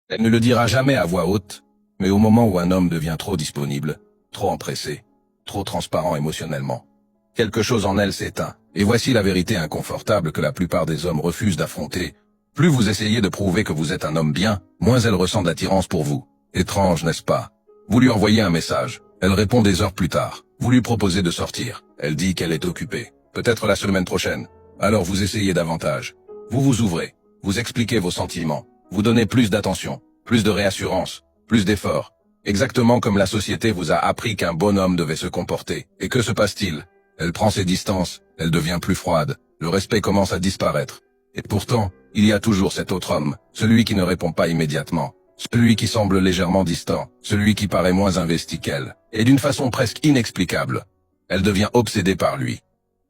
Elle ne le dira jamais à voix haute, mais au moment où un homme devient trop disponible, trop empressé, trop transparent émotionnellement, quelque chose en elle s'éteint. Et voici la vérité inconfortable que la plupart des hommes refusent d'affronter. Plus vous essayez de prouver que vous êtes un homme bien, moins elle ressent d'attirance pour vous. Étrange, n'est-ce pas? Vous lui envoyez un message. Elle répond des heures plus tard. Vous lui proposez de sortir. Elle dit qu'elle est occupée. Peut-être la semaine prochaine. Alors vous essayez davantage. Vous vous ouvrez. Vous expliquez vos sentiments. Vous donnez plus d'attention, plus de réassurance, plus d'efforts. Exactement comme la société vous a appris qu'un bon homme devait se comporter. Et que se passe-t-il? Elle prend ses distances. Elle devient plus froide. Le respect commence à disparaître. Et pourtant, il y a toujours cet autre homme, celui qui ne répond pas immédiatement. Celui qui semble légèrement distant, celui qui paraît moins investi qu'elle, et d'une façon presque inexplicable. Elle devient obsédée par lui.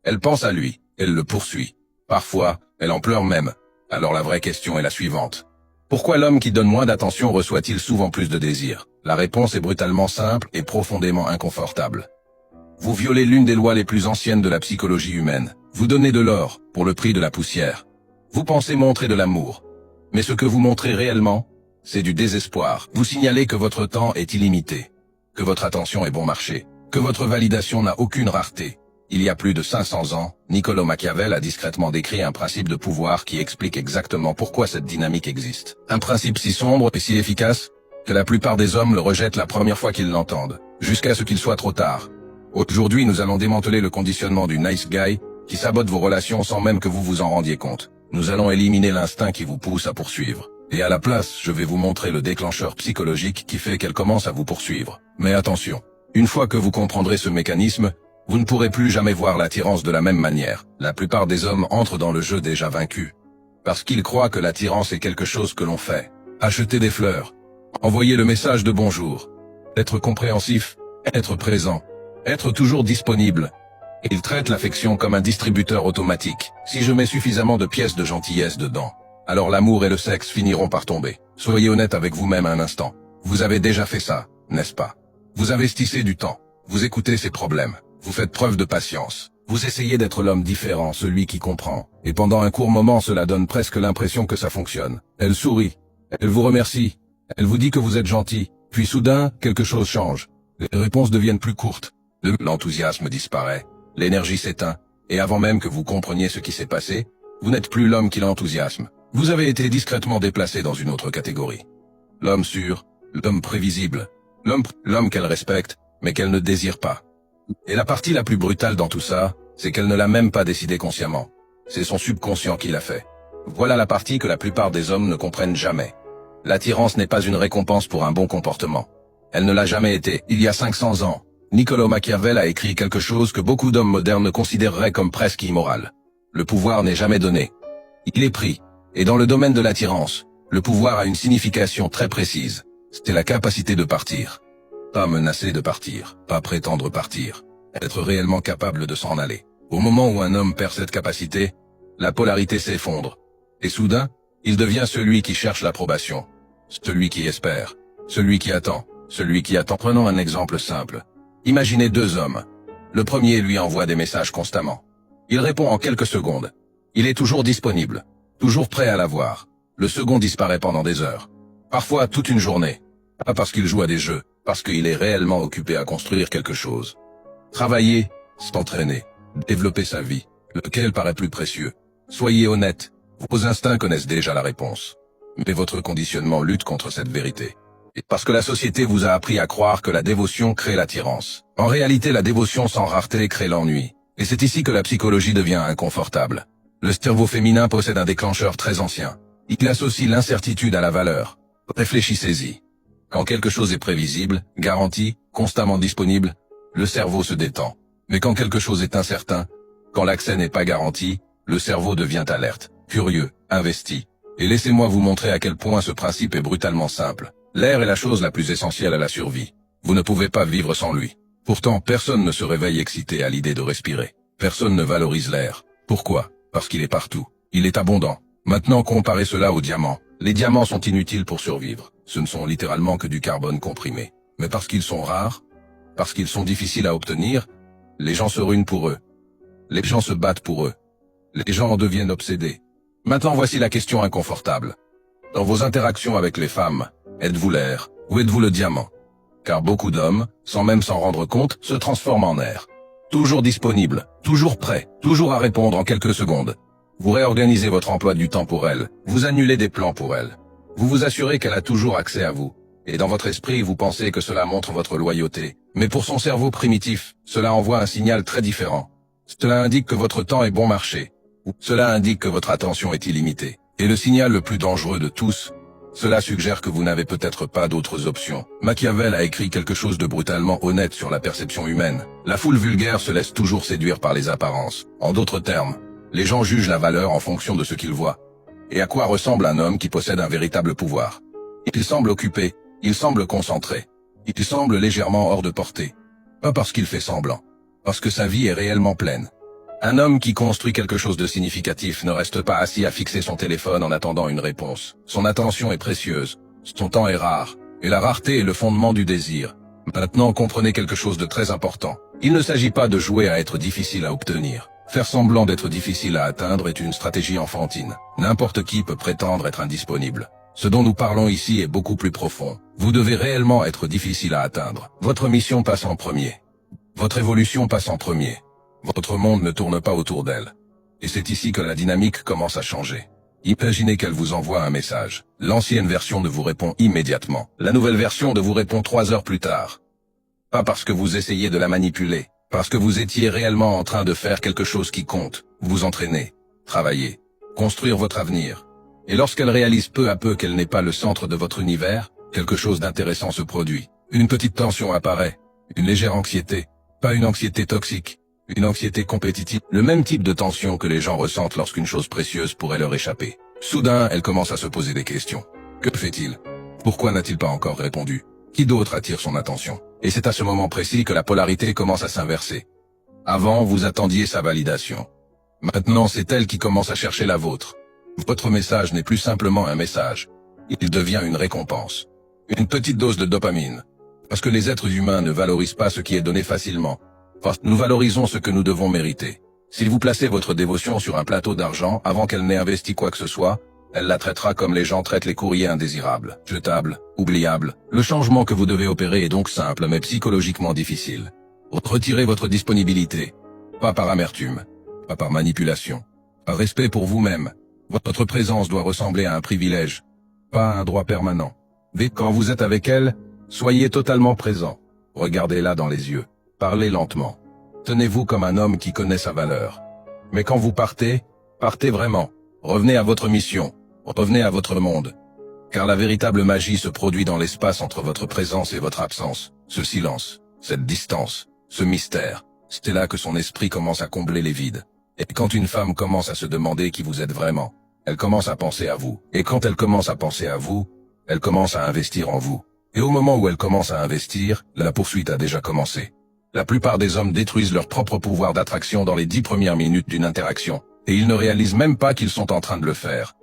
Elle pense à lui, elle le poursuit. Parfois, elle en pleure même. Alors la vraie question est la suivante. Pourquoi l'homme qui donne moins d'attention reçoit-il souvent plus de désir? La réponse est brutalement simple et profondément inconfortable. Vous violez l'une des lois les plus anciennes de la psychologie humaine. Vous donnez de l'or pour le prix de la poussière. Vous pensez montrer de l'amour. Mais ce que vous montrez réellement, c'est du désespoir. Vous signalez que votre temps est illimité, que votre attention est bon marché, que votre validation n'a aucune rareté. Il y a plus de 500 ans, Niccolò Machiavel a discrètement décrit un principe de pouvoir qui explique exactement pourquoi cette dynamique existe. Un principe si sombre et si efficace que la plupart des hommes le rejettent la première fois qu'ils l'entendent, jusqu'à ce qu'il soit trop tard. Aujourd'hui, nous allons démanteler le conditionnement du nice guy qui sabote vos relations sans même que vous vous en rendiez compte. Nous allons éliminer l'instinct qui vous pousse à poursuivre. Et à la place, je vais vous montrer le déclencheur psychologique qui fait qu'elle commence à vous poursuivre. Mais attention, une fois que vous comprendrez ce mécanisme, vous ne pourrez plus jamais voir l'attirance de la même manière. La plupart des hommes entrent dans le jeu déjà vaincus. Parce qu'ils croient que l'attirance est quelque chose que l'on fait. Acheter des fleurs. Envoyer le message de bonjour. Être compréhensif. Être présent. Être toujours disponible. Ils traitent l'affection comme un distributeur automatique. Si je mets suffisamment de pièces de gentillesse dedans, alors l'amour et le sexe finiront par tomber. Soyez honnête avec vous-même un instant. Vous avez déjà fait ça, n'est-ce pas? Vous investissez du temps. Vous écoutez ses problèmes. Vous faites preuve de patience. Vous essayez d'être l'homme différent, celui qui comprend. Et pendant un court moment, cela donne presque l'impression que ça fonctionne. Elle sourit. Elle vous remercie. Elle vous dit que vous êtes gentil. Puis soudain, quelque chose change. Les réponses deviennent plus courtes. L'enthousiasme disparaît. L'énergie s'éteint. Et avant même que vous compreniez ce qui s'est passé, vous n'êtes plus l'homme qui l'enthousiasme. Vous avez été discrètement déplacé dans une autre catégorie. L'homme sûr, l'homme prévisible, l'homme qu'elle respecte, mais qu'elle ne désire pas. Et la partie la plus brutale dans tout ça, c'est qu'elle ne l'a même pas décidé consciemment. C'est son subconscient qui l'a fait. Voilà la partie que la plupart des hommes ne comprennent jamais. L'attirance n'est pas une récompense pour un bon comportement. Elle ne l'a jamais été. Il y a 500 ans, Niccolò Machiavel a écrit quelque chose que beaucoup d'hommes modernes considéreraient comme presque immoral. Le pouvoir n'est jamais donné. Il est pris. Et dans le domaine de l'attirance, le pouvoir a une signification très précise. C'est la capacité de partir. Pas menacer de partir, pas prétendre partir. Être réellement capable de s'en aller. Au moment où un homme perd cette capacité, la polarité s'effondre. Et soudain, il devient celui qui cherche l'approbation. Celui qui espère. Celui qui attend. Celui qui attend. Prenons un exemple simple. Imaginez deux hommes. Le premier lui envoie des messages constamment. Il répond en quelques secondes. Il est toujours disponible. Toujours prêt à la voir. Le second disparaît pendant des heures. Parfois toute une journée. Pas parce qu'il joue à des jeux, parce qu'il est réellement occupé à construire quelque chose. Travailler, s'entraîner, développer sa vie, lequel paraît plus précieux. Soyez honnête, vos instincts connaissent déjà la réponse. Mais votre conditionnement lutte contre cette vérité. Et parce que la société vous a appris à croire que la dévotion crée l'attirance. En réalité, la dévotion sans rareté crée l'ennui. Et c'est ici que la psychologie devient inconfortable. Le cerveau féminin possède un déclencheur très ancien. Il associe l'incertitude à la valeur. Réfléchissez-y. Quand quelque chose est prévisible, garanti, constamment disponible, le cerveau se détend. Mais quand quelque chose est incertain, quand l'accès n'est pas garanti, le cerveau devient alerte, curieux, investi. Et laissez-moi vous montrer à quel point ce principe est brutalement simple. L'air est la chose la plus essentielle à la survie. Vous ne pouvez pas vivre sans lui. Pourtant, personne ne se réveille excité à l'idée de respirer. Personne ne valorise l'air. Pourquoi? Parce qu'il est partout. Il est abondant. Maintenant, comparez cela aux diamants. Les diamants sont inutiles pour survivre. Ce ne sont littéralement que du carbone comprimé. Mais parce qu'ils sont rares, parce qu'ils sont difficiles à obtenir, les gens se ruinent pour eux. Les gens se battent pour eux. Les gens en deviennent obsédés. Maintenant, voici la question inconfortable. Dans vos interactions avec les femmes, êtes-vous l'air ou êtes-vous le diamant? Car beaucoup d'hommes, sans même s'en rendre compte, se transforment en air. Toujours disponible, toujours prêt, toujours à répondre en quelques secondes. Vous réorganisez votre emploi du temps pour elle, vous annulez des plans pour elle. Vous vous assurez qu'elle a toujours accès à vous. Et dans votre esprit, vous pensez que cela montre votre loyauté. Mais pour son cerveau primitif, cela envoie un signal très différent. Cela indique que votre temps est bon marché. Cela indique que votre attention est illimitée. Et le signal le plus dangereux de tous, cela suggère que vous n'avez peut-être pas d'autres options. Machiavel a écrit quelque chose de brutalement honnête sur la perception humaine. La foule vulgaire se laisse toujours séduire par les apparences. En d'autres termes, les gens jugent la valeur en fonction de ce qu'ils voient. Et à quoi ressemble un homme qui possède un véritable pouvoir? Il semble occupé, il semble concentré, il semble légèrement hors de portée. Pas parce qu'il fait semblant, parce que sa vie est réellement pleine. Un homme qui construit quelque chose de significatif ne reste pas assis à fixer son téléphone en attendant une réponse. Son attention est précieuse, son temps est rare, et la rareté est le fondement du désir. Maintenant, comprenez quelque chose de très important. Il ne s'agit pas de jouer à être difficile à obtenir. Faire semblant d'être difficile à atteindre est une stratégie enfantine. N'importe qui peut prétendre être indisponible. Ce dont nous parlons ici est beaucoup plus profond. Vous devez réellement être difficile à atteindre. Votre mission passe en premier. Votre évolution passe en premier. Votre monde ne tourne pas autour d'elle. Et c'est ici que la dynamique commence à changer. Imaginez qu'elle vous envoie un message. L'ancienne version de vous répond immédiatement. La nouvelle version de vous répond 3 heures plus tard. Pas parce que vous essayez de la manipuler, parce que vous étiez réellement en train de faire quelque chose qui compte. Vous entraîner, travailler, construire votre avenir. Et lorsqu'elle réalise peu à peu qu'elle n'est pas le centre de votre univers, quelque chose d'intéressant se produit. Une petite tension apparaît, une légère anxiété, pas une anxiété toxique. Une anxiété compétitive, le même type de tension que les gens ressentent lorsqu'une chose précieuse pourrait leur échapper. Soudain, elle commence à se poser des questions. Que fait-il? Pourquoi n'a-t-il pas encore répondu? Qui d'autre attire son attention? Et c'est à ce moment précis que la polarité commence à s'inverser. Avant, vous attendiez sa validation. Maintenant, c'est elle qui commence à chercher la vôtre. Votre message n'est plus simplement un message. Il devient une récompense. Une petite dose de dopamine. Parce que les êtres humains ne valorisent pas ce qui est donné facilement. Parce que nous valorisons ce que nous devons mériter. Si vous placez votre dévotion sur un plateau d'argent avant qu'elle n'ait investi quoi que ce soit, elle la traitera comme les gens traitent les courriers indésirables, jetables, oubliables. Le changement que vous devez opérer est donc simple mais psychologiquement difficile. Retirez votre disponibilité. Pas par amertume, pas par manipulation, par respect pour vous-même. Votre présence doit ressembler à un privilège, pas à un droit permanent. Dès quand vous êtes avec elle, soyez totalement présent. Regardez-la dans les yeux. Parlez lentement. Tenez-vous comme un homme qui connaît sa valeur. Mais quand vous partez, partez vraiment. Revenez à votre mission. Revenez à votre monde. Car la véritable magie se produit dans l'espace entre votre présence et votre absence. Ce silence, cette distance, ce mystère. C'est là que son esprit commence à combler les vides. Et quand une femme commence à se demander qui vous êtes vraiment, elle commence à penser à vous. Et quand elle commence à penser à vous, elle commence à investir en vous. Et au moment où elle commence à investir, la poursuite a déjà commencé. La plupart des hommes détruisent leur propre pouvoir d'attraction dans les 10 premières minutes d'une interaction, et ils ne réalisent même pas qu'ils sont en train de le faire.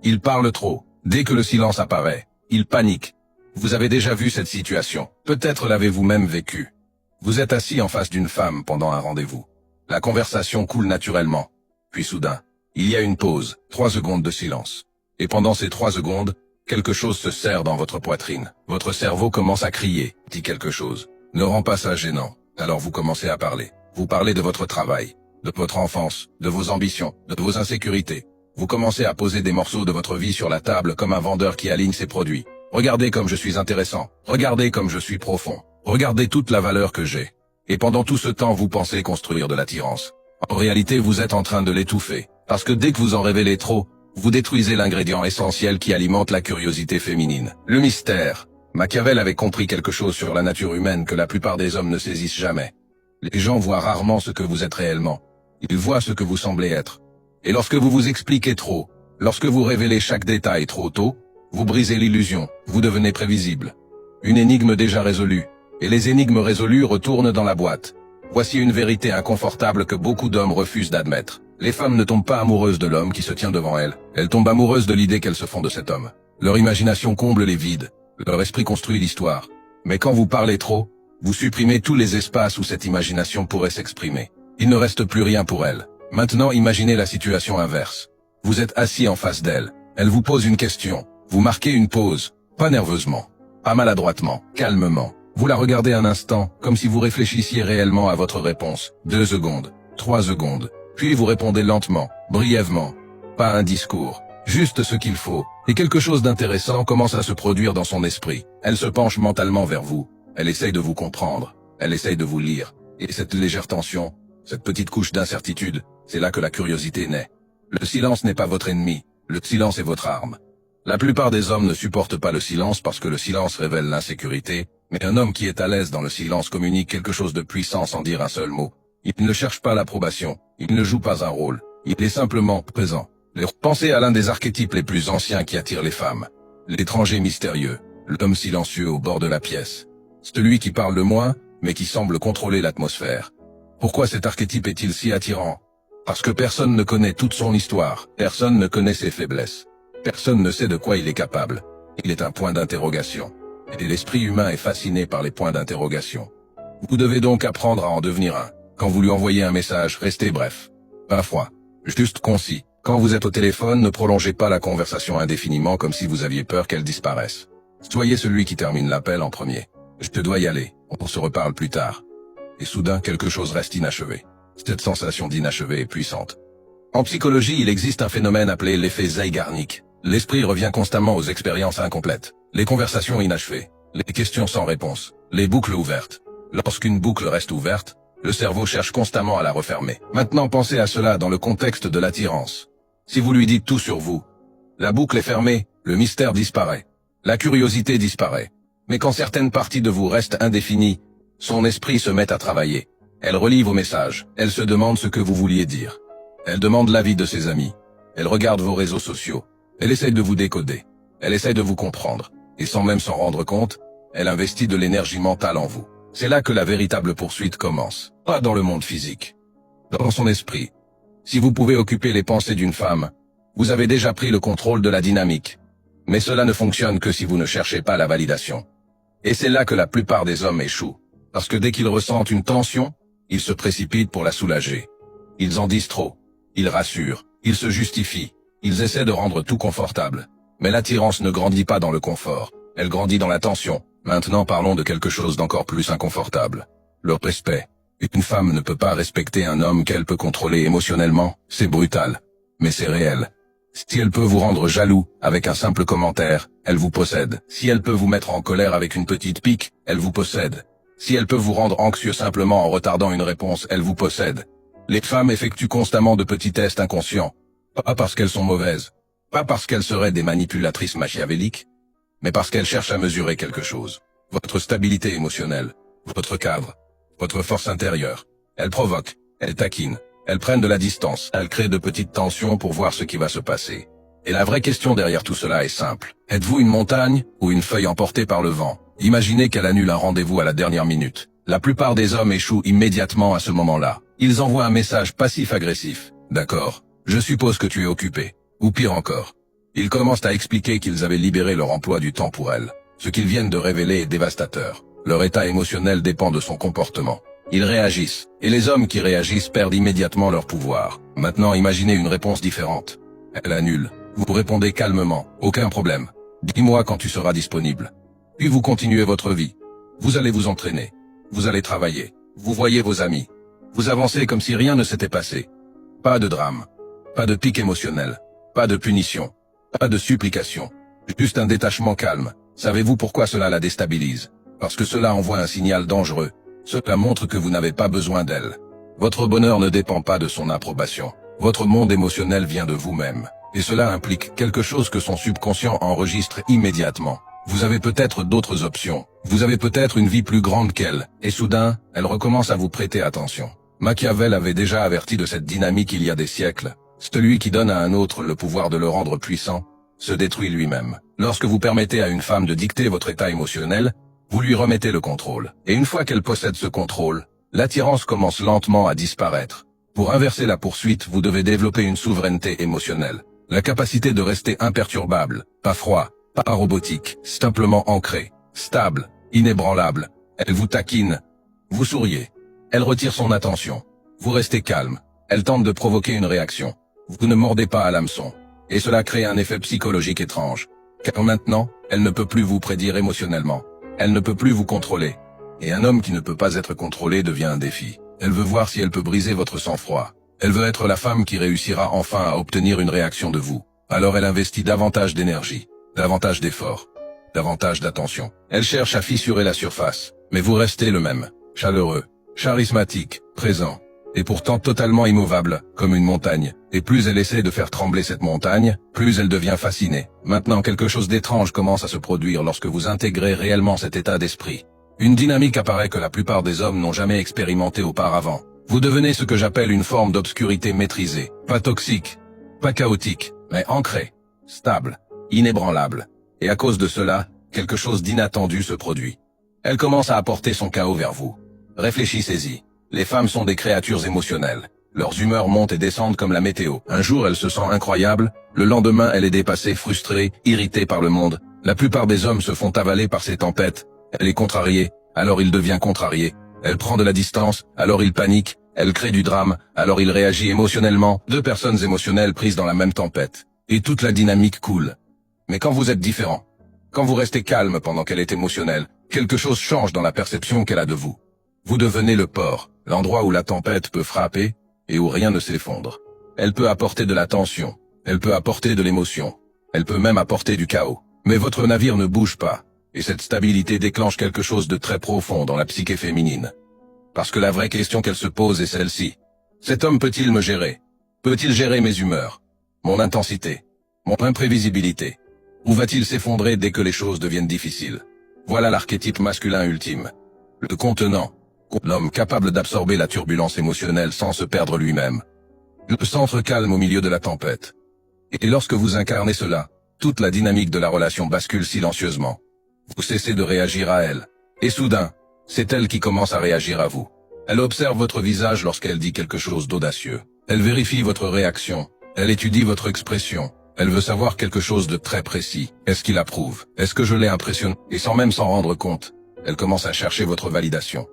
Ils parlent trop. Dès que le silence apparaît, ils paniquent. Vous avez déjà vu cette situation. Peut-être l'avez-vous même vécue. Vous êtes assis en face d'une femme pendant un rendez-vous. La conversation coule naturellement. Puis soudain, il y a une pause, 3 secondes de silence. Et pendant ces 3 secondes, quelque chose se serre dans votre poitrine. Votre cerveau commence à crier, dit quelque chose. Ne rend pas ça gênant. Alors vous commencez à parler. Vous parlez de votre travail, de votre enfance, de vos ambitions, de vos insécurités. Vous commencez à poser des morceaux de votre vie sur la table comme un vendeur qui aligne ses produits. Regardez comme je suis intéressant. Regardez comme je suis profond. Regardez toute la valeur que j'ai. Et pendant tout ce temps, vous pensez construire de l'attirance. En réalité, vous êtes en train de l'étouffer. Parce que dès que vous en révélez trop, vous détruisez l'ingrédient essentiel qui alimente la curiosité féminine. Le mystère. Machiavel avait compris quelque chose sur la nature humaine que la plupart des hommes ne saisissent jamais. Les gens voient rarement ce que vous êtes réellement. Ils voient ce que vous semblez être. Et lorsque vous vous expliquez trop, lorsque vous révélez chaque détail trop tôt, vous brisez l'illusion, vous devenez prévisible. Une énigme déjà résolue. Et les énigmes résolues retournent dans la boîte. Voici une vérité inconfortable que beaucoup d'hommes refusent d'admettre. Les femmes ne tombent pas amoureuses de l'homme qui se tient devant elles. Elles tombent amoureuses de l'idée qu'elles se font de cet homme. Leur imagination comble les vides. Leur esprit construit l'histoire. Mais quand vous parlez trop, vous supprimez tous les espaces où cette imagination pourrait s'exprimer. Il ne reste plus rien pour elle. Maintenant, imaginez la situation inverse. Vous êtes assis en face d'elle. Elle vous pose une question. Vous marquez une pause, pas nerveusement, pas maladroitement, calmement. Vous la regardez un instant, comme si vous réfléchissiez réellement à votre réponse. 2 secondes, 3 secondes. Puis vous répondez lentement, brièvement. Pas un discours, juste ce qu'il faut. Et quelque chose d'intéressant commence à se produire dans son esprit. Elle se penche mentalement vers vous. Elle essaye de vous comprendre. Elle essaye de vous lire. Et cette légère tension, cette petite couche d'incertitude, c'est là que la curiosité naît. Le silence n'est pas votre ennemi. Le silence est votre arme. La plupart des hommes ne supportent pas le silence parce que le silence révèle l'insécurité, mais un homme qui est à l'aise dans le silence communique quelque chose de puissant sans dire un seul mot. Il ne cherche pas l'approbation, il ne joue pas un rôle, il est simplement présent. Pensez à l'un des archétypes les plus anciens qui attirent les femmes. L'étranger mystérieux, l'homme silencieux au bord de la pièce. Celui qui parle le moins, mais qui semble contrôler l'atmosphère. Pourquoi cet archétype est-il si attirant? Parce que personne ne connaît toute son histoire, personne ne connaît ses faiblesses. Personne ne sait de quoi il est capable. Il est un point d'interrogation. Et l'esprit humain est fasciné par les points d'interrogation. Vous devez donc apprendre à en devenir un. Quand vous lui envoyez un message, restez bref. Pas froid. Juste concis. Quand vous êtes au téléphone, ne prolongez pas la conversation indéfiniment comme si vous aviez peur qu'elle disparaisse. Soyez celui qui termine l'appel en premier. Je te dois y aller. On se reparle plus tard. Et soudain, quelque chose reste inachevé. Cette sensation d'inachevé est puissante. En psychologie, il existe un phénomène appelé l'effet Zeigarnik. L'esprit revient constamment aux expériences incomplètes, les conversations inachevées, les questions sans réponse, les boucles ouvertes. Lorsqu'une boucle reste ouverte, le cerveau cherche constamment à la refermer. Maintenant pensez à cela dans le contexte de l'attirance. Si vous lui dites tout sur vous, la boucle est fermée, le mystère disparaît, la curiosité disparaît. Mais quand certaines parties de vous restent indéfinies, son esprit se met à travailler. Elle relit vos messages, elle se demande ce que vous vouliez dire. Elle demande l'avis de ses amis. Elle regarde vos réseaux sociaux. Elle essaye de vous décoder. Elle essaye de vous comprendre. Et sans même s'en rendre compte, elle investit de l'énergie mentale en vous. C'est là que la véritable poursuite commence. Pas dans le monde physique. Dans son esprit. Si vous pouvez occuper les pensées d'une femme, vous avez déjà pris le contrôle de la dynamique. Mais cela ne fonctionne que si vous ne cherchez pas la validation. Et c'est là que la plupart des hommes échouent. Parce que dès qu'ils ressentent une tension, ils se précipitent pour la soulager. Ils en disent trop. Ils rassurent. Ils se justifient. Ils essaient de rendre tout confortable. Mais l'attirance ne grandit pas dans le confort. Elle grandit dans la tension. Maintenant parlons de quelque chose d'encore plus inconfortable. Le respect. Une femme ne peut pas respecter un homme qu'elle peut contrôler émotionnellement. C'est brutal. Mais c'est réel. Si elle peut vous rendre jaloux avec un simple commentaire, elle vous possède. Si elle peut vous mettre en colère avec une petite pique, elle vous possède. Si elle peut vous rendre anxieux simplement en retardant une réponse, elle vous possède. Les femmes effectuent constamment de petits tests inconscients. Pas parce qu'elles sont mauvaises, pas parce qu'elles seraient des manipulatrices machiavéliques, mais parce qu'elles cherchent à mesurer quelque chose. Votre stabilité émotionnelle, votre cadre, votre force intérieure. Elles provoquent, elles taquinent, elles prennent de la distance, elles créent de petites tensions pour voir ce qui va se passer. Et la vraie question derrière tout cela est simple. Êtes-vous une montagne ou une feuille emportée par le vent? Imaginez qu'elle annule un rendez-vous à la dernière minute. La plupart des hommes échouent immédiatement à ce moment-là. Ils envoient un message passif-agressif. D'accord, je suppose que tu es occupé. Ou pire encore. Ils commencent à expliquer qu'ils avaient libéré leur emploi du temps pour elle. Ce qu'ils viennent de révéler est dévastateur. Leur état émotionnel dépend de son comportement. Ils réagissent. Et les hommes qui réagissent perdent immédiatement leur pouvoir. Maintenant imaginez une réponse différente. Elle annule. Vous répondez calmement. Aucun problème. Dis-moi quand tu seras disponible. Puis vous continuez votre vie. Vous allez vous entraîner. Vous allez travailler. Vous voyez vos amis. Vous avancez comme si rien ne s'était passé. Pas de drame. Pas de pic émotionnel. Pas de punition. Pas de supplication. Juste un détachement calme. Savez-vous pourquoi cela la déstabilise? Parce que cela envoie un signal dangereux. Cela montre que vous n'avez pas besoin d'elle. Votre bonheur ne dépend pas de son approbation. Votre monde émotionnel vient de vous-même. Et cela implique quelque chose que son subconscient enregistre immédiatement. Vous avez peut-être d'autres options. Vous avez peut-être une vie plus grande qu'elle. Et soudain, elle recommence à vous prêter attention. Machiavel avait déjà averti de cette dynamique il y a des siècles. Celui qui donne à un autre le pouvoir de le rendre puissant, se détruit lui-même. Lorsque vous permettez à une femme de dicter votre état émotionnel, vous lui remettez le contrôle. Et une fois qu'elle possède ce contrôle, l'attirance commence lentement à disparaître. Pour inverser la poursuite, vous devez développer une souveraineté émotionnelle. La capacité de rester imperturbable, pas froid, pas robotique, simplement ancré, stable, inébranlable. Elle vous taquine. Vous souriez. Elle retire son attention. Vous restez calme. Elle tente de provoquer une réaction. Vous ne mordez pas à l'hameçon. Et cela crée un effet psychologique étrange. Car maintenant, elle ne peut plus vous prédire émotionnellement. Elle ne peut plus vous contrôler. Et un homme qui ne peut pas être contrôlé devient un défi. Elle veut voir si elle peut briser votre sang-froid. Elle veut être la femme qui réussira enfin à obtenir une réaction de vous. Alors elle investit davantage d'énergie, davantage d'efforts, davantage d'attention. Elle cherche à fissurer la surface, mais vous restez le même, chaleureux, charismatique, présent, et pourtant totalement immovable, comme une montagne. Et plus elle essaie de faire trembler cette montagne, plus elle devient fascinée. Maintenant quelque chose d'étrange commence à se produire lorsque vous intégrez réellement cet état d'esprit. Une dynamique apparaît que la plupart des hommes n'ont jamais expérimenté auparavant. Vous devenez ce que j'appelle une forme d'obscurité maîtrisée, pas toxique, pas chaotique, mais ancrée, stable, inébranlable. Et à cause de cela, quelque chose d'inattendu se produit. Elle commence à apporter son chaos vers vous. Réfléchissez-y. Les femmes sont des créatures émotionnelles. Leurs humeurs montent et descendent comme la météo. Un jour, elle se sent incroyable. Le lendemain, elle est dépassée, frustrée, irritée par le monde. La plupart des hommes se font avaler par ces tempêtes. Elle est contrariée, alors il devient contrarié. Elle prend de la distance, alors il panique. Elle crée du drame, alors il réagit émotionnellement. Deux personnes émotionnelles prises dans la même tempête. Et toute la dynamique coule. Mais quand vous êtes différent, quand vous restez calme pendant qu'elle est émotionnelle, quelque chose change dans la perception qu'elle a de vous. Vous devenez le port, l'endroit où la tempête peut frapper et où rien ne s'effondre. Elle peut apporter de la tension, elle peut apporter de l'émotion, elle peut même apporter du chaos. Mais votre navire ne bouge pas, et cette stabilité déclenche quelque chose de très profond dans la psyché féminine. Parce que la vraie question qu'elle se pose est celle-ci. Cet homme peut-il me gérer? Peut-il gérer mes humeurs, mon intensité, mon imprévisibilité? Ou va-t-il s'effondrer dès que les choses deviennent difficiles? Voilà l'archétype masculin ultime. Le contenant. L'homme capable d'absorber la turbulence émotionnelle sans se perdre lui-même. Le centre calme au milieu de la tempête. Et lorsque vous incarnez cela, toute la dynamique de la relation bascule silencieusement. Vous cessez de réagir à elle. Et soudain, c'est elle qui commence à réagir à vous. Elle observe votre visage lorsqu'elle dit quelque chose d'audacieux. Elle vérifie votre réaction. Elle étudie votre expression. Elle veut savoir quelque chose de très précis. Est-ce qu'il approuve? Est-ce que je l'ai impressionné? Et sans même s'en rendre compte, elle commence à chercher votre validation.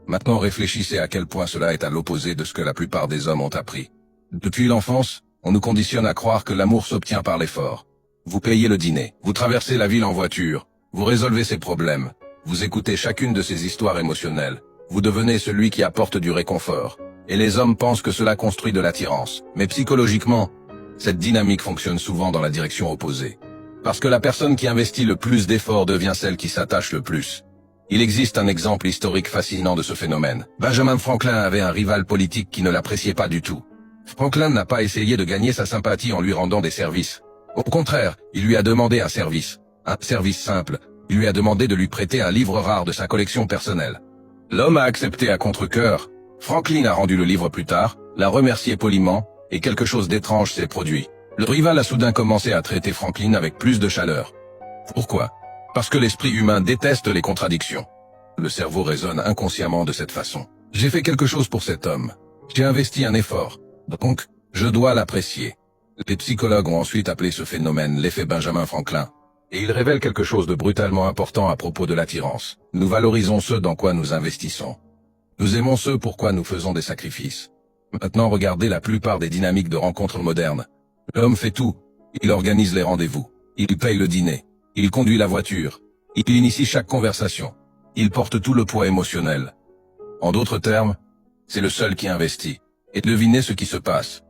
Maintenant réfléchissez à quel point cela est à l'opposé de ce que la plupart des hommes ont appris. Depuis l'enfance, on nous conditionne à croire que l'amour s'obtient par l'effort. Vous payez le dîner, vous traversez la ville en voiture, vous résolvez ses problèmes, vous écoutez chacune de ses histoires émotionnelles, vous devenez celui qui apporte du réconfort. Et les hommes pensent que cela construit de l'attirance. Mais psychologiquement, cette dynamique fonctionne souvent dans la direction opposée. Parce que la personne qui investit le plus d'efforts devient celle qui s'attache le plus. Il existe un exemple historique fascinant de ce phénomène. Benjamin Franklin avait un rival politique qui ne l'appréciait pas du tout. Franklin n'a pas essayé de gagner sa sympathie en lui rendant des services. Au contraire, il lui a demandé un service simple. Il lui a demandé de lui prêter un livre rare de sa collection personnelle. L'homme a accepté à contre-cœur. Franklin a rendu le livre plus tard, l'a remercié poliment, et quelque chose d'étrange s'est produit. Le rival a soudain commencé à traiter Franklin avec plus de chaleur. Pourquoi? Parce que l'esprit humain déteste les contradictions. Le cerveau raisonne inconsciemment de cette façon. J'ai fait quelque chose pour cet homme. J'ai investi un effort. Donc, je dois l'apprécier. Les psychologues ont ensuite appelé ce phénomène l'effet Benjamin Franklin. Et il révèle quelque chose de brutalement important à propos de l'attirance. Nous valorisons ce dans quoi nous investissons. Nous aimons ce pour quoi nous faisons des sacrifices. Maintenant regardez la plupart des dynamiques de rencontres modernes. L'homme fait tout. Il organise les rendez-vous. Il paye le dîner. Il conduit la voiture. Il initie chaque conversation. Il porte tout le poids émotionnel. En d'autres termes, c'est le seul qui investit. Et devinez ce qui se passe.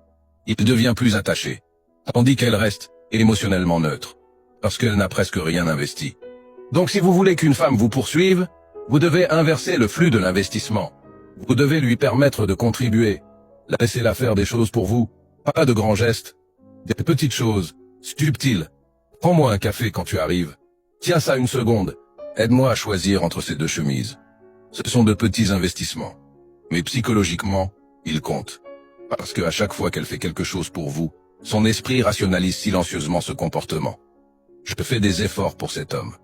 Il devient plus attaché. Tandis qu'elle reste émotionnellement neutre. Parce qu'elle n'a presque rien investi. Donc si vous voulez qu'une femme vous poursuive, vous devez inverser le flux de l'investissement. Vous devez lui permettre de contribuer. Laissez-la faire des choses pour vous. Pas de grands gestes. Des petites choses, subtiles. Prends-moi un café quand tu arrives. Tiens ça une seconde. Aide-moi à choisir entre ces deux chemises. Ce sont de petits investissements. Mais psychologiquement, ils comptent. Parce qu'à chaque fois qu'elle fait quelque chose pour vous, son esprit rationalise silencieusement ce comportement. Je fais des efforts pour cet homme.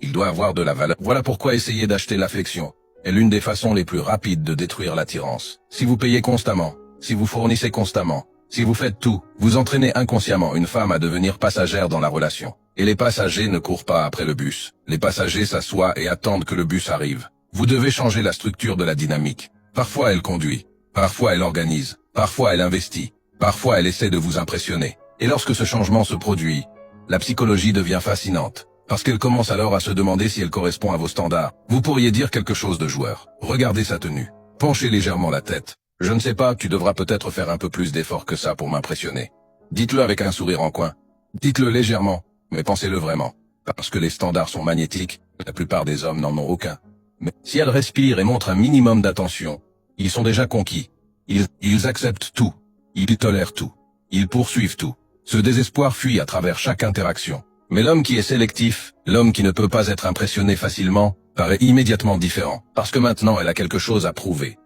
Il doit avoir de la valeur. Voilà pourquoi essayer d'acheter l'affection est l'une des façons les plus rapides de détruire l'attirance. Si vous payez constamment, si vous fournissez constamment, si vous faites tout, vous entraînez inconsciemment une femme à devenir passagère dans la relation. Et les passagers ne courent pas après le bus. Les passagers s'assoient et attendent que le bus arrive. Vous devez changer la structure de la dynamique. Parfois elle conduit, parfois elle organise, parfois elle investit, parfois elle essaie de vous impressionner. Et lorsque ce changement se produit, la psychologie devient fascinante. Parce qu'elle commence alors à se demander si elle correspond à vos standards. Vous pourriez dire quelque chose de joueur. Regardez sa tenue. Penchez légèrement la tête. Je ne sais pas, tu devras peut-être faire un peu plus d'efforts que ça pour m'impressionner. Dites-le avec un sourire en coin. Dites-le légèrement, mais pensez-le vraiment. Parce que les standards sont magnétiques, la plupart des hommes n'en ont aucun. Mais si elle respire et montre un minimum d'attention, ils sont déjà conquis. Ils acceptent tout. Ils tolèrent tout. Ils poursuivent tout. Ce désespoir fuit à travers chaque interaction. Mais l'homme qui est sélectif, l'homme qui ne peut pas être impressionné facilement, paraît immédiatement différent. Parce que maintenant elle a quelque chose à prouver.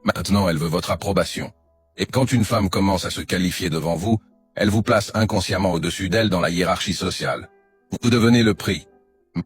Maintenant elle veut votre approbation. Et quand une femme commence à se qualifier devant vous, elle vous place inconsciemment au-dessus d'elle dans la hiérarchie sociale. Vous devenez le prix.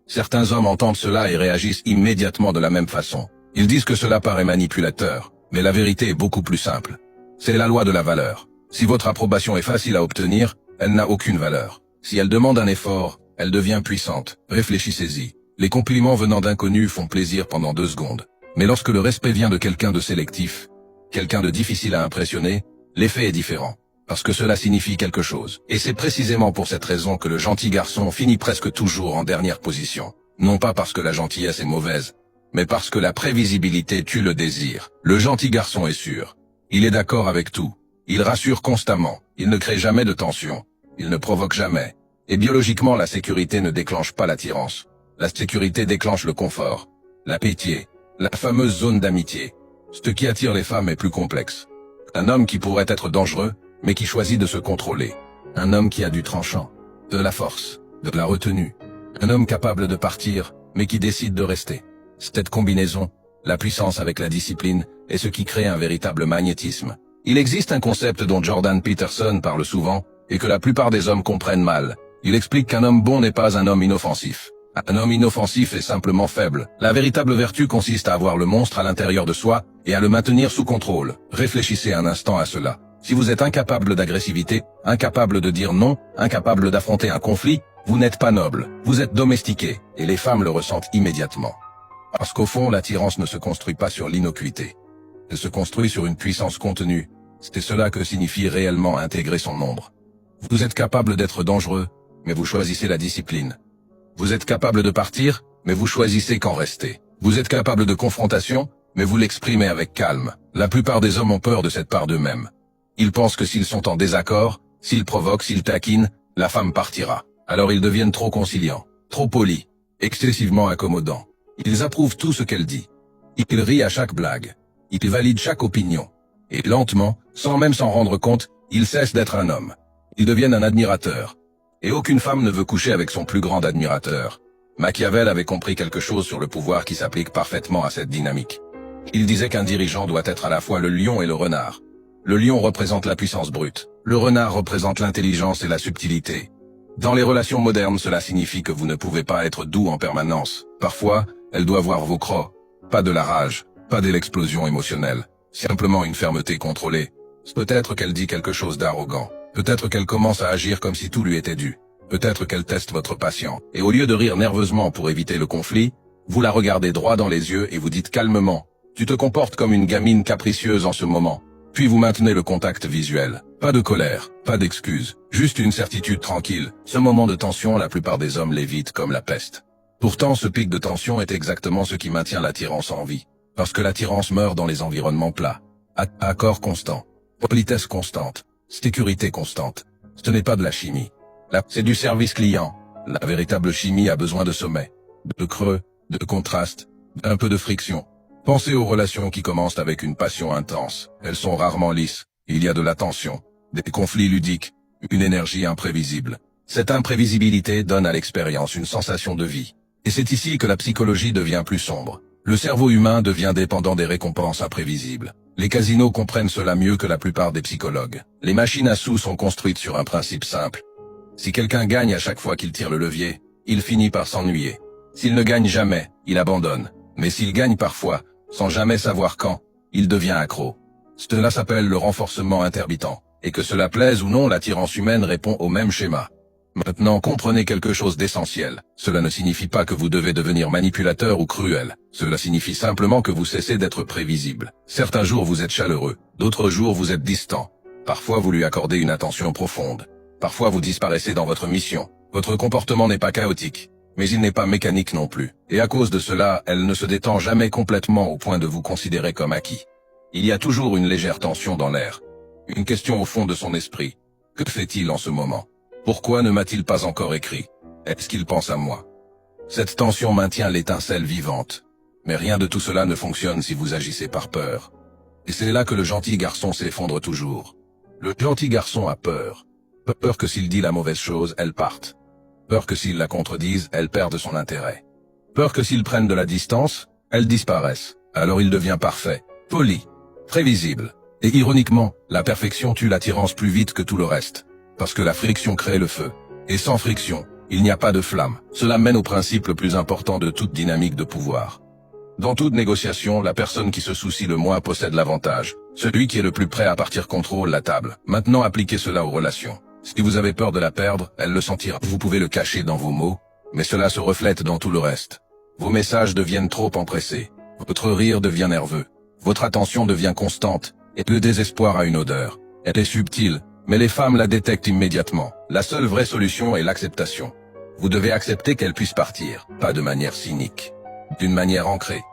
Certains hommes entendent cela et réagissent immédiatement de la même façon. Ils disent que cela paraît manipulateur, mais la vérité est beaucoup plus simple. C'est la loi de la valeur. Si votre approbation est facile à obtenir, elle n'a aucune valeur. Si elle demande un effort, elle devient puissante. Réfléchissez-y. Les compliments venant d'inconnus font plaisir pendant 2 secondes. Mais lorsque le respect vient de quelqu'un de sélectif, quelqu'un de difficile à impressionner, l'effet est différent. Parce que cela signifie quelque chose. Et c'est précisément pour cette raison que le gentil garçon finit presque toujours en dernière position. Non pas parce que la gentillesse est mauvaise, mais parce que la prévisibilité tue le désir. Le gentil garçon est sûr. Il est d'accord avec tout. Il rassure constamment. Il ne crée jamais de tension. Il ne provoque jamais. Et biologiquement, la sécurité ne déclenche pas l'attirance. La sécurité déclenche le confort, la pitié, la fameuse zone d'amitié. Ce qui attire les femmes est plus complexe. Un homme qui pourrait être dangereux, mais qui choisit de se contrôler. Un homme qui a du tranchant, de la force, de la retenue. Un homme capable de partir, mais qui décide de rester. Cette combinaison, la puissance avec la discipline, est ce qui crée un véritable magnétisme. Il existe un concept dont Jordan Peterson parle souvent, et que la plupart des hommes comprennent mal. Il explique qu'un homme bon n'est pas un homme inoffensif. Un homme inoffensif est simplement faible. La véritable vertu consiste à avoir le monstre à l'intérieur de soi et à le maintenir sous contrôle. Réfléchissez un instant à cela. Si vous êtes incapable d'agressivité, incapable de dire non, incapable d'affronter un conflit, vous n'êtes pas noble. Vous êtes domestiqué, et les femmes le ressentent immédiatement. Parce qu'au fond, l'attirance ne se construit pas sur l'innocuité. Elle se construit sur une puissance contenue. C'est cela que signifie réellement intégrer son nombre. Vous êtes capable d'être dangereux, mais vous choisissez la discipline. Vous êtes capable de partir, mais vous choisissez qu'en rester. Vous êtes capable de confrontation, mais vous l'exprimez avec calme. La plupart des hommes ont peur de cette part d'eux-mêmes. Ils pensent que s'ils sont en désaccord, s'ils provoquent, s'ils taquinent, la femme partira. Alors ils deviennent trop conciliants, trop polis, excessivement accommodants. Ils approuvent tout ce qu'elle dit. Ils rient à chaque blague. Ils valident chaque opinion. Et lentement, sans même s'en rendre compte, ils cessent d'être un homme. Ils deviennent un admirateur. Et aucune femme ne veut coucher avec son plus grand admirateur. Machiavel avait compris quelque chose sur le pouvoir qui s'applique parfaitement à cette dynamique. Il disait qu'un dirigeant doit être à la fois le lion et le renard. Le lion représente la puissance brute. Le renard représente l'intelligence et la subtilité. Dans les relations modernes, cela signifie que vous ne pouvez pas être doux en permanence. Parfois, elle doit voir vos crocs. Pas de la rage, pas de l'explosion émotionnelle. Simplement une fermeté contrôlée. Peut-être qu'elle dit quelque chose d'arrogant. Peut-être qu'elle commence à agir comme si tout lui était dû. Peut-être qu'elle teste votre patience. Et au lieu de rire nerveusement pour éviter le conflit, vous la regardez droit dans les yeux et vous dites calmement « Tu te comportes comme une gamine capricieuse en ce moment ». Puis vous maintenez le contact visuel. Pas de colère, pas d'excuses, juste une certitude tranquille. Ce moment de tension, la plupart des hommes l'évitent comme la peste. Pourtant, ce pic de tension est exactement ce qui maintient l'attirance en vie. Parce que l'attirance meurt dans les environnements plats. Accord constant, politesse constante, sécurité constante. Ce n'est pas de la chimie. Là, c'est du service client. La véritable chimie a besoin de sommet, de creux, de contraste, d'un peu de friction. Pensez aux relations qui commencent avec une passion intense. Elles sont rarement lisses. Il y a de la tension, des conflits ludiques, une énergie imprévisible. Cette imprévisibilité donne à l'expérience une sensation de vie. Et c'est ici que la psychologie devient plus sombre. Le cerveau humain devient dépendant des récompenses imprévisibles. Les casinos comprennent cela mieux que la plupart des psychologues. Les machines à sous sont construites sur un principe simple. Si quelqu'un gagne à chaque fois qu'il tire le levier, il finit par s'ennuyer. S'il ne gagne jamais, il abandonne. Mais s'il gagne parfois, sans jamais savoir quand, il devient accro. Cela s'appelle le renforcement intermittent. Et que cela plaise ou non, l'attirance humaine répond au même schéma. Maintenant, comprenez quelque chose d'essentiel. Cela ne signifie pas que vous devez devenir manipulateur ou cruel. Cela signifie simplement que vous cessez d'être prévisible. Certains jours vous êtes chaleureux, d'autres jours vous êtes distant. Parfois vous lui accordez une attention profonde. Parfois vous disparaissez dans votre mission. Votre comportement n'est pas chaotique, mais il n'est pas mécanique non plus. Et à cause de cela, elle ne se détend jamais complètement au point de vous considérer comme acquis. Il y a toujours une légère tension dans l'air. Une question au fond de son esprit. Que fait-il en ce moment? Pourquoi ne m'a-t-il pas encore écrit? Est-ce qu'il pense à moi? Cette tension maintient l'étincelle vivante. Mais rien de tout cela ne fonctionne si vous agissez par peur. Et c'est là que le gentil garçon s'effondre toujours. Le gentil garçon a peur. Peur que s'il dit la mauvaise chose, elle parte. Peur que s'il la contredise, elle perde son intérêt. Peur que s'il prenne de la distance, elle disparaisse. Alors il devient parfait, poli, prévisible. Et ironiquement, la perfection tue l'attirance plus vite que tout le reste. Parce que la friction crée le feu. Et sans friction, il n'y a pas de flamme. Cela mène au principe le plus important de toute dynamique de pouvoir. Dans toute négociation, la personne qui se soucie le moins possède l'avantage. Celui qui est le plus prêt à partir contrôle la table. Maintenant appliquez cela aux relations. Si vous avez peur de la perdre, elle le sentira. Vous pouvez le cacher dans vos mots, mais cela se reflète dans tout le reste. Vos messages deviennent trop empressés. Votre rire devient nerveux. Votre attention devient constante, et le désespoir a une odeur. Elle est subtile, mais les femmes la détectent immédiatement. La seule vraie solution est l'acceptation. Vous devez accepter qu'elle puisse partir, pas de manière cynique, d'une manière ancrée.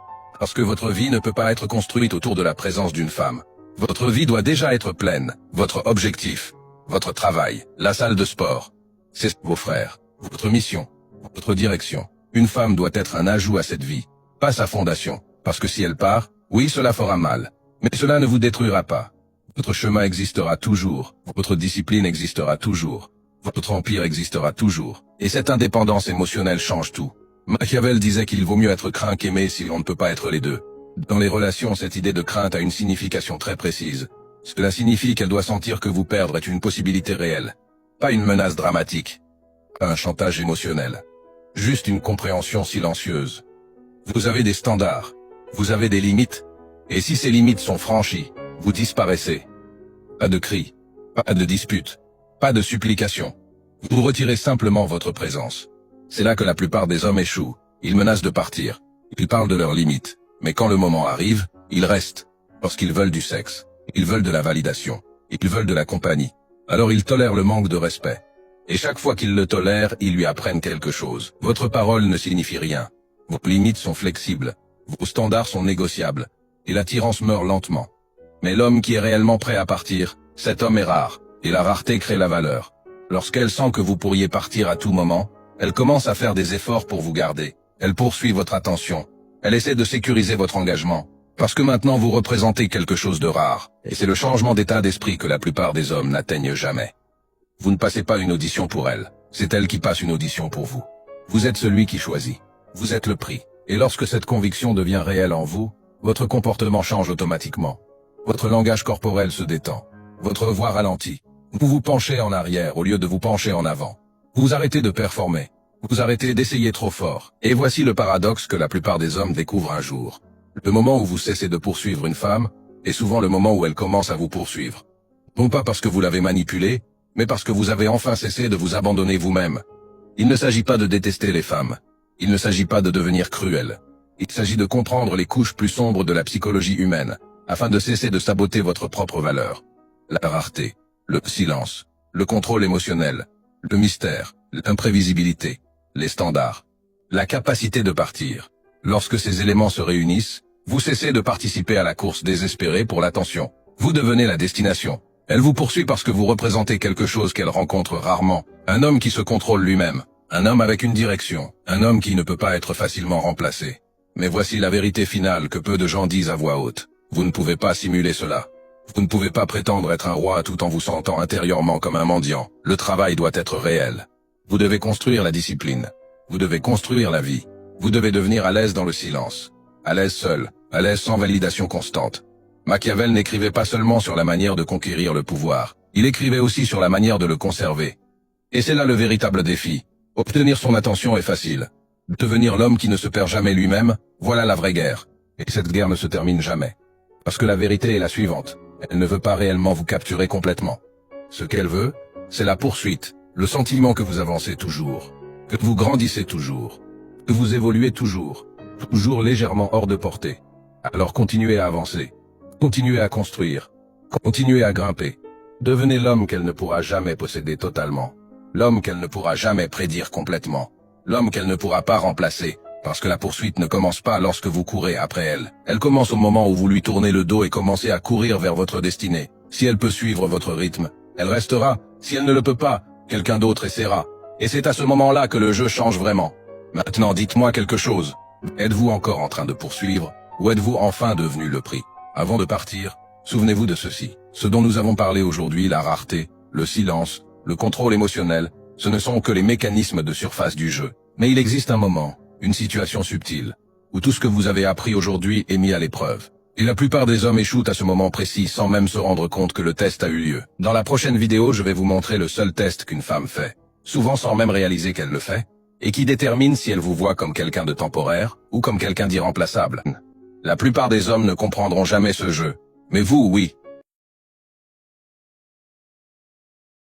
Parce que votre vie ne peut pas être construite autour de la présence d'une femme. Votre vie doit déjà être pleine, votre objectif, votre travail, la salle de sport. C'est vos frères, votre mission, votre direction. Une femme doit être un ajout à cette vie, pas sa fondation. Parce que si elle part, oui, cela fera mal. Mais cela ne vous détruira pas. Votre chemin existera toujours, votre discipline existera toujours, votre empire existera toujours. Et cette indépendance émotionnelle change tout. Machiavel disait qu'il vaut mieux être craint qu'aimé si on ne peut pas être les deux. Dans les relations, cette idée de crainte a une signification très précise. Cela signifie qu'elle doit sentir que vous perdre est une possibilité réelle. Pas une menace dramatique. Pas un chantage émotionnel. Juste une compréhension silencieuse. Vous avez des standards. Vous avez des limites. Et si ces limites sont franchies, vous disparaissez. Pas de cris. Pas de disputes. Pas de supplications. Vous retirez simplement votre présence. C'est là que la plupart des hommes échouent. Ils menacent de partir. Ils parlent de leurs limites. Mais quand le moment arrive, ils restent. Parce qu'ils veulent du sexe. Ils veulent de la validation. Ils veulent de la compagnie. Alors ils tolèrent le manque de respect. Et chaque fois qu'ils le tolèrent, ils lui apprennent quelque chose. Votre parole ne signifie rien. Vos limites sont flexibles. Vos standards sont négociables. Et l'attirance meurt lentement. Mais l'homme qui est réellement prêt à partir, cet homme est rare. Et la rareté crée la valeur. Lorsqu'elle sent que vous pourriez partir à tout moment, elle commence à faire des efforts pour vous garder. Elle poursuit votre attention. Elle essaie de sécuriser votre engagement. Parce que maintenant vous représentez quelque chose de rare. Et c'est le changement d'état d'esprit que la plupart des hommes n'atteignent jamais. Vous ne passez pas une audition pour elle. C'est elle qui passe une audition pour vous. Vous êtes celui qui choisit. Vous êtes le prix. Et lorsque cette conviction devient réelle en vous, votre comportement change automatiquement. Votre langage corporel se détend. Votre voix ralentit. Vous vous penchez en arrière au lieu de vous pencher en avant. Vous arrêtez de performer. Vous arrêtez d'essayer trop fort. Et voici le paradoxe que la plupart des hommes découvrent un jour. Le moment où vous cessez de poursuivre une femme est souvent le moment où elle commence à vous poursuivre. Non pas parce que vous l'avez manipulée, mais parce que vous avez enfin cessé de vous abandonner vous-même. Il ne s'agit pas de détester les femmes. Il ne s'agit pas de devenir cruel. Il s'agit de comprendre les couches plus sombres de la psychologie humaine, afin de cesser de saboter votre propre valeur. La rareté, le silence, le contrôle émotionnel, le mystère, l'imprévisibilité, les standards, la capacité de partir. Lorsque ces éléments se réunissent, vous cessez de participer à la course désespérée pour l'attention. Vous devenez la destination. Elle vous poursuit parce que vous représentez quelque chose qu'elle rencontre rarement. Un homme qui se contrôle lui-même. Un homme avec une direction. Un homme qui ne peut pas être facilement remplacé. Mais voici la vérité finale que peu de gens disent à voix haute. Vous ne pouvez pas simuler cela. Vous ne pouvez pas prétendre être un roi tout en vous sentant intérieurement comme un mendiant. Le travail doit être réel. Vous devez construire la discipline. Vous devez construire la vie. Vous devez devenir à l'aise dans le silence. À l'aise seul. À l'aise sans validation constante. Machiavel n'écrivait pas seulement sur la manière de conquérir le pouvoir. Il écrivait aussi sur la manière de le conserver. Et c'est là le véritable défi. Obtenir son attention est facile. Devenir l'homme qui ne se perd jamais lui-même, voilà la vraie guerre. Et cette guerre ne se termine jamais. Parce que la vérité est la suivante. Elle ne veut pas réellement vous capturer complètement. Ce qu'elle veut, c'est la poursuite, le sentiment que vous avancez toujours, que vous grandissez toujours, que vous évoluez toujours, toujours légèrement hors de portée. Alors continuez à avancer, continuez à construire, continuez à grimper. Devenez l'homme qu'elle ne pourra jamais posséder totalement. L'homme qu'elle ne pourra jamais prédire complètement. L'homme qu'elle ne pourra pas remplacer, parce que la poursuite ne commence pas lorsque vous courez après elle. Elle commence au moment où vous lui tournez le dos et commencez à courir vers votre destinée. Si elle peut suivre votre rythme, elle restera. Si elle ne le peut pas, quelqu'un d'autre essaiera. Et c'est à ce moment-là que le jeu change vraiment. Maintenant dites-moi quelque chose. Êtes-vous encore en train de poursuivre, ou êtes-vous enfin devenu le prix? Avant de partir, souvenez-vous de ceci. Ce dont nous avons parlé aujourd'hui, la rareté, le silence, le contrôle émotionnel, ce ne sont que les mécanismes de surface du jeu. Mais il existe un moment, une situation subtile, où tout ce que vous avez appris aujourd'hui est mis à l'épreuve. Et la plupart des hommes échouent à ce moment précis sans même se rendre compte que le test a eu lieu. Dans la prochaine vidéo, je vais vous montrer le seul test qu'une femme fait, souvent sans même réaliser qu'elle le fait, et qui détermine si elle vous voit comme quelqu'un de temporaire ou comme quelqu'un d'irremplaçable. La plupart des hommes ne comprendront jamais ce jeu, mais vous, oui.